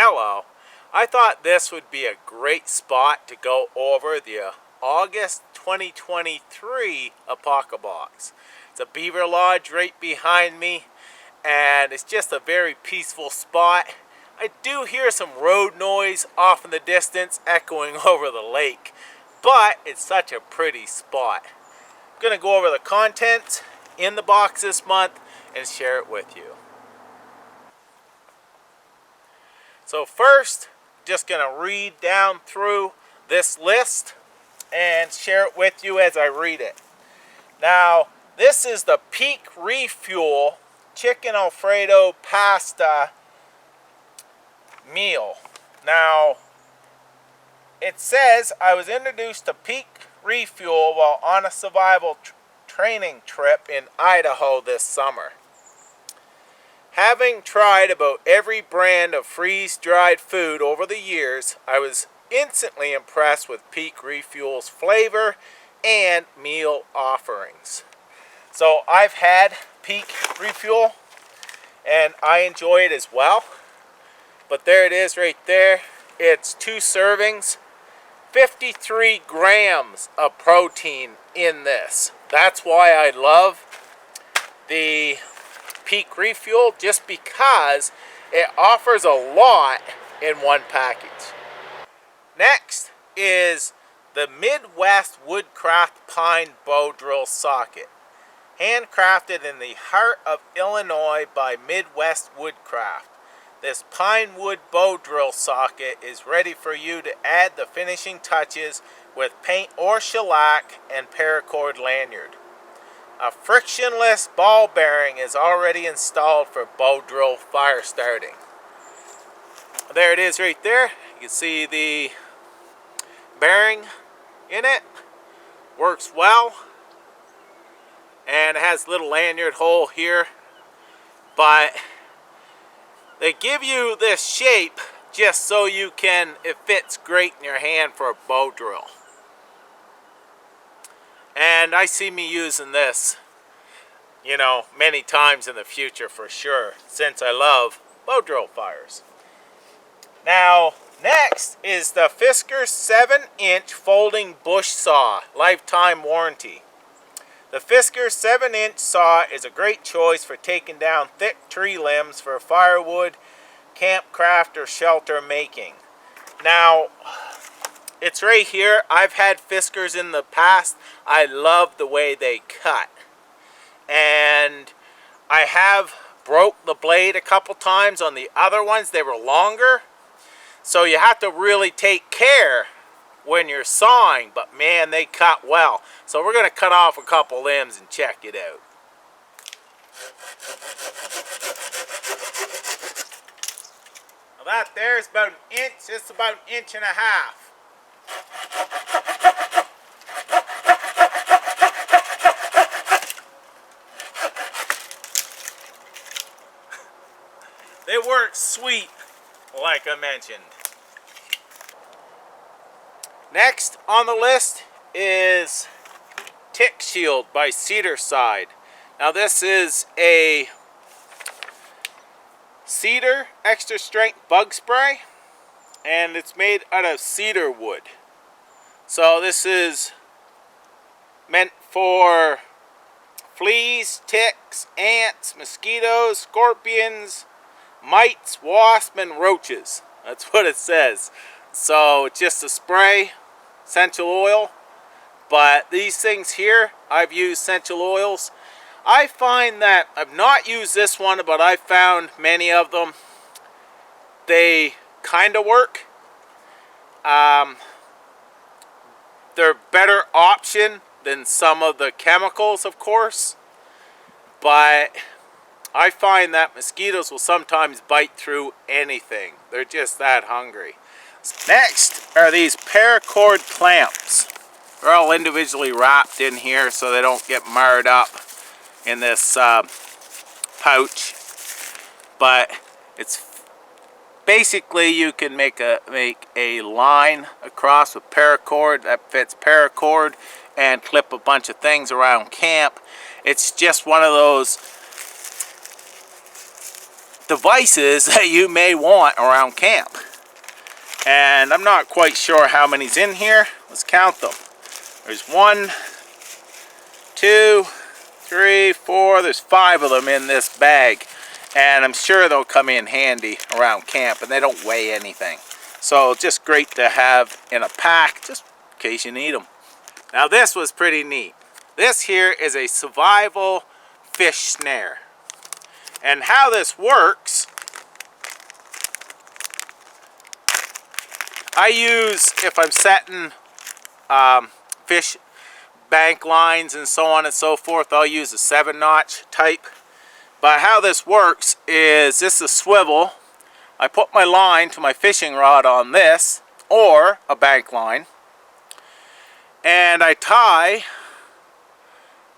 Hello. I thought this would be a great spot to go over the August 2023 Apocabox. It's a beaver lodge right behind me, and it's just a very peaceful spot. I do hear some road noise off in the distance echoing over the lake, but it's such a pretty spot. I'm going to go over the contents in the box this month and share it with you. So first, just going to read down through this list and share it with you as I read it. Now, this is the Peak Refuel Chicken Alfredo Pasta meal. Now, it says, I was introduced to Peak Refuel while on a survival training trip in Idaho this summer. Having tried about every brand of freeze-dried food over the years, I was instantly impressed with Peak Refuel's flavor and meal offerings. So I've had Peak Refuel and I enjoy it as well. But there it is right there. It's 2 servings, 53 grams of protein in this. That's why I love the Peak Refuel, just because it offers a lot in one package. Next is the Midwest Woodcraft Pine Bow Drill Socket. Handcrafted in the heart of Illinois by Midwest Woodcraft. This pine wood bow drill socket is ready for you to add the finishing touches with paint or shellac and paracord lanyard. A frictionless ball bearing is already installed for bow drill fire starting. There it is right there. You can see the bearing in it. Works well. And it has a little lanyard hole here. But they give you this shape just so it fits great in your hand for a bow drill. And I see me using this, many times in the future for sure, since I love bow drill fires. Now, next is the Fiskars 7-inch folding bush saw, lifetime warranty. The Fiskars 7-inch saw is a great choice for taking down thick tree limbs for firewood, campcraft, or shelter making. Now, it's right here. I've had Fiskars in the past. I love the way they cut. And I have broke the blade a couple times on the other ones. They were longer. So you have to really take care when you're sawing. But man, they cut well. So we're going to cut off a couple limbs and check it out. Now that there is about an inch. It's about an inch and a half. They work sweet, like I mentioned. Next on the list is Tick Shield by Cedar Side. Now this is a cedar extra strength bug spray, and it's made out of cedar wood. So this is meant for fleas, ticks, ants, mosquitoes, scorpions, mites, wasps, and roaches. That's what it says. So it's just a spray, essential oil. But these things here, I've used essential oils. I find that I've not used this one, but I've found many of them, they kind of work. They're a better option than some of the chemicals, of course. But I find that mosquitoes will sometimes bite through anything. They're just that hungry. Next are these Paracord clamps. They're all individually wrapped in here so they don't get marred up in this pouch. But it's basically, you can make a line across with paracord that fits paracord and clip a bunch of things around camp. It's just one of those devices that you may want around camp. And I'm not quite sure how many's in here. Let's count them. There's 1, 2, 3, 4, there's 5 of them in this bag. And I'm sure they'll come in handy around camp, and they don't weigh anything. So just great to have in a pack, just in case you need them. Now this was pretty neat. This here is a survival fish snare. And how this works, I use, if I'm setting fish bank lines and so on and so forth, I'll use a 7-notch type. But how this works is, this is a swivel. I put my line to my fishing rod on this, or a bank line, and I tie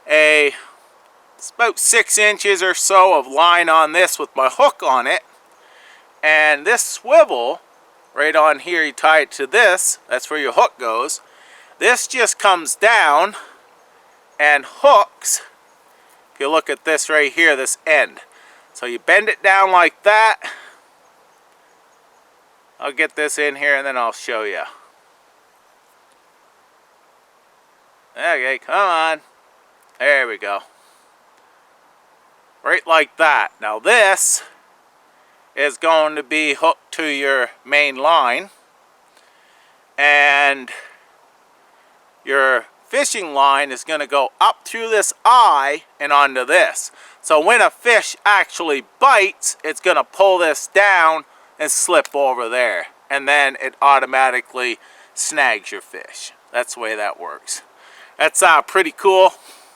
it's about 6 inches or so of line on this with my hook on it, and this swivel right on here, you tie it to this, that's where your hook goes. This just comes down and hooks. If you look at this right here, this end, so you bend it down like that. I'll get this in here and then I'll show you. Okay, come on. There we go. Right like that. Now this is going to be hooked to your main line, and your fishing line is going to go up through this eye and onto this. So when a fish actually bites, it's going to pull this down and slip over there, and then it automatically snags your fish. That's the way that works. That's pretty cool.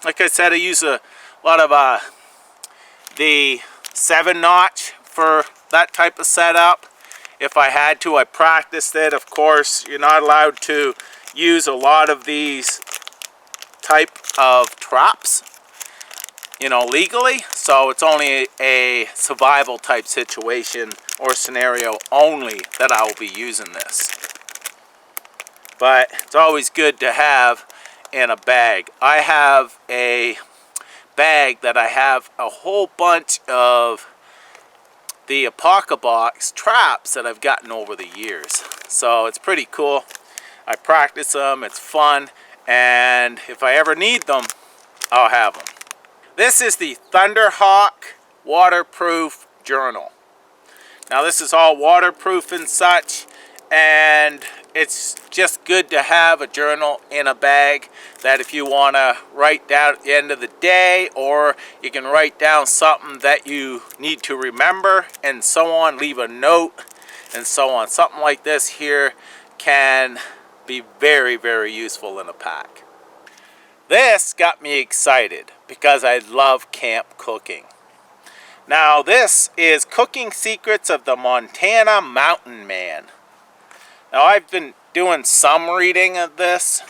Like I said, I use a lot of the 7-notch for that type of setup. If I had to, I practiced it. Of course, you're not allowed to use a lot of these type of traps, you know, legally. So it's only a survival type situation or scenario only that I will be using this. But it's always good to have in a bag. I have a bag that I have a whole bunch of the Apocabox traps that I've gotten over the years. So it's pretty cool. I practice them, it's fun, and if I ever need them, I'll have them. This is the Thunderhawk waterproof journal. Now this is all waterproof and such, and it's just good to have a journal in a bag that if you want to write down at the end of the day, or you can write down something that you need to remember and so on, leave a note and so on. Something like this here can be very, very useful in a pack. This got me excited because I love camp cooking. Now this is Cooking Secrets of the Montana Mountain Man. Now I've been doing some reading of this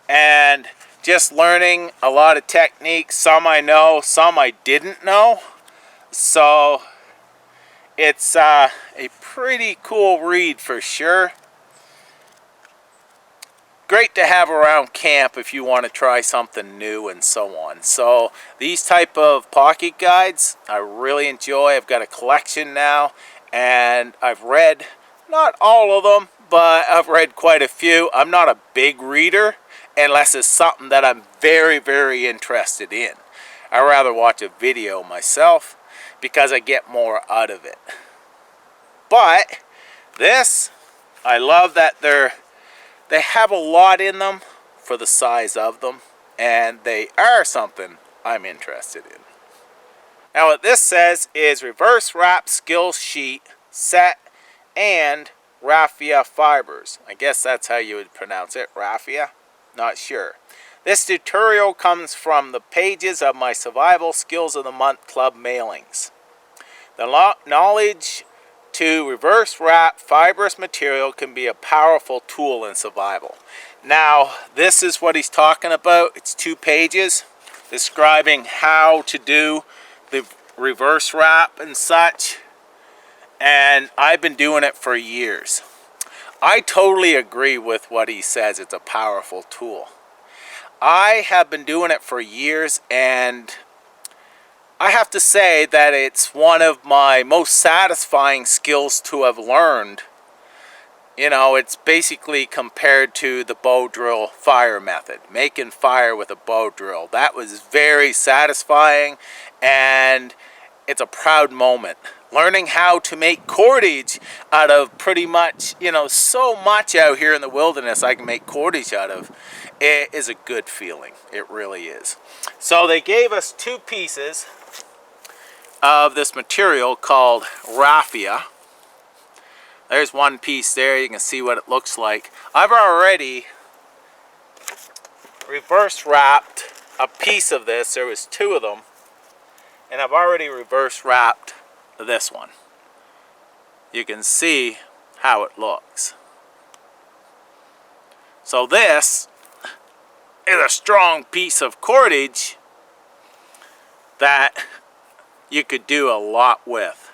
and just learning a lot of techniques. Some I know, some I didn't know. So it's a pretty cool read for sure. Great to have around camp if you want to try something new and so on. So these type of pocket guides I really enjoy. I've got a collection now, and I've read not all of them, but I've read quite a few. I'm not a big reader unless it's something that I'm very, very interested in. I'd rather watch a video myself because I get more out of it. But this, I love that they have a lot in them for the size of them, and they are something I'm interested in. Now what this says is reverse wrap skill sheet set and raffia fibers. I guess that's how you would pronounce it, raffia? Not sure. This tutorial comes from the pages of my Survival Skills of the Month Club mailings. The knowledge to reverse wrap fibrous material can be a powerful tool in survival. Now, this is what he's talking about. It's 2 pages describing how to do the reverse wrap and such. And I've been doing it for years. I totally agree with what he says. It's a powerful tool. I have been doing it for years, and I have to say that it's one of my most satisfying skills to have learned. You know, it's basically compared to the bow drill fire method, making fire with a bow drill. That was very satisfying, and it's a proud moment. Learning how to make cordage out of pretty much, you know, so much out here in the wilderness I can make cordage out of, it is a good feeling. It really is. So they gave us 2 pieces of this material called raffia. There's 1 piece there. You can see what it looks like. I've already reverse wrapped a piece of this. There was 2 of them. And I've already reverse wrapped this one. You can see how it looks. So this is a strong piece of cordage that you could do a lot with.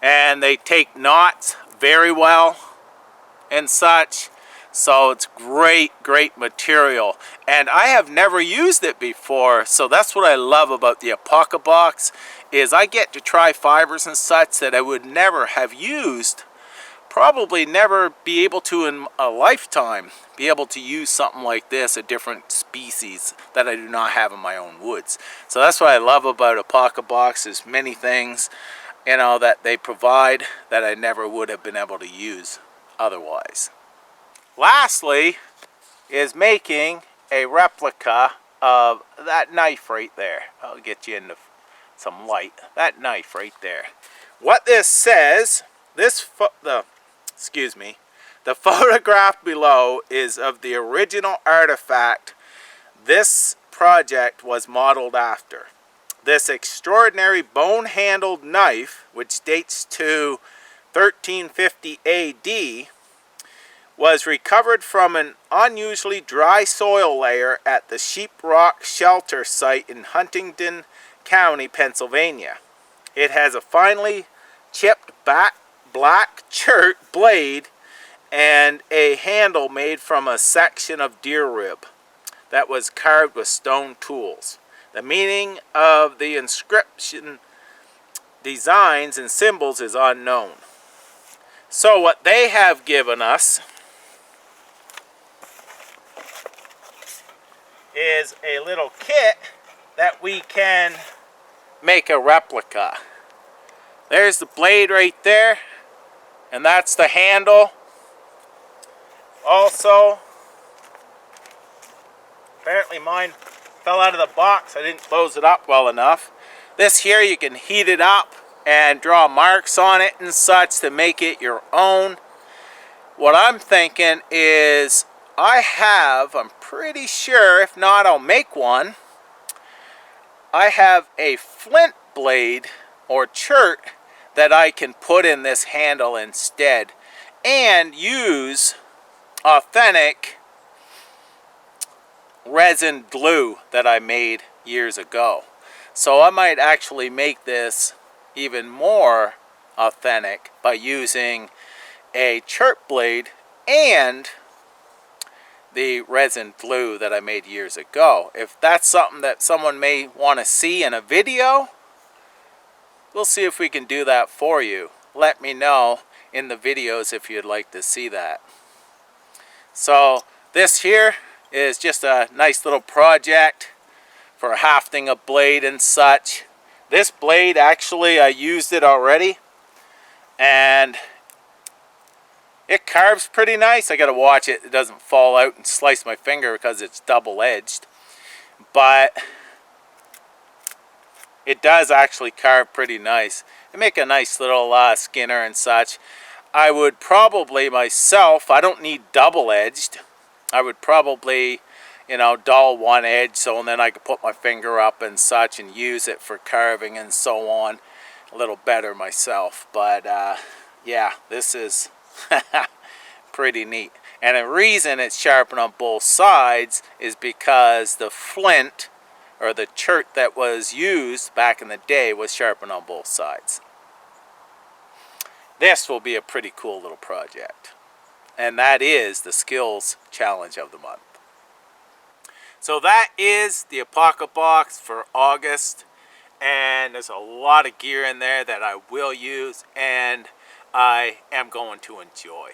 And they take knots very well and such, so it's great material. And I have never used it before, so that's what I love about the Apocabox, is I get to try fibers and such that I would never have used, probably never be able to in a lifetime, be able to use something like this, a different species that I do not have in my own woods. So that's what I love about Apocabox, is many things, you know, that they provide that I never would have been able to use otherwise. Lastly is making a replica of that knife right there. I'll get you into some light. That knife right there. What this says, the photograph below is of the original artifact this project was modeled after. This extraordinary bone-handled knife, which dates to 1350 AD, was recovered from an unusually dry soil layer at the Sheep Rock Shelter site in Huntingdon County, Pennsylvania. It has a finely chipped black chert blade and a handle made from a section of deer rib that was carved with stone tools. The meaning of the inscription designs and symbols is unknown. So what they have given us is a little kit that we can make a replica. There's the blade right there, and that's the handle. Also, apparently mine fell out of the box. I didn't close it up well enough. This here, you can heat it up and draw marks on it and such to make it your own. What I'm thinking is I'm pretty sure, if not I'll make one. I have a flint blade or chert that I can put in this handle instead and use authentic resin glue that I made years ago. So I might actually make this even more authentic by using a chert blade and the resin glue that I made years ago. If that's something that someone may want to see in a video, we'll see if we can do that for you. Let me know in the videos if you'd like to see that. So this here is just a nice little project for hafting a blade and such. This blade, actually, I used it already, and it carves pretty nice. I gotta watch it doesn't fall out and slice my finger because it's double-edged, but it does actually carve pretty nice and make a nice little skinner and such. I would probably myself, I don't need double-edged, I would probably, you know, dull one edge so then I could put my finger up and such and use it for carving and so on a little better myself. But yeah, this is pretty neat. And the reason it's sharpened on both sides is because the flint or the chert that was used back in the day was sharpened on both sides. This will be a pretty cool little project. And that is the skills challenge of the month. So that is the Apocabox for August. and there's a lot of gear in there that I will use and I am going to enjoy.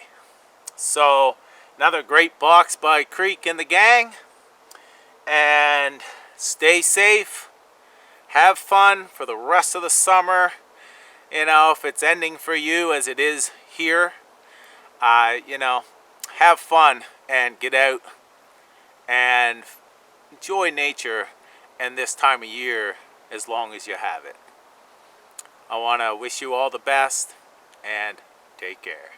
So another great box by Creek and the gang, and stay safe, have fun for the rest of the summer. You know, if it's ending for you as it is here, you know, have fun and get out and enjoy nature and this time of year as long as you have it. I want to wish you all the best and take care.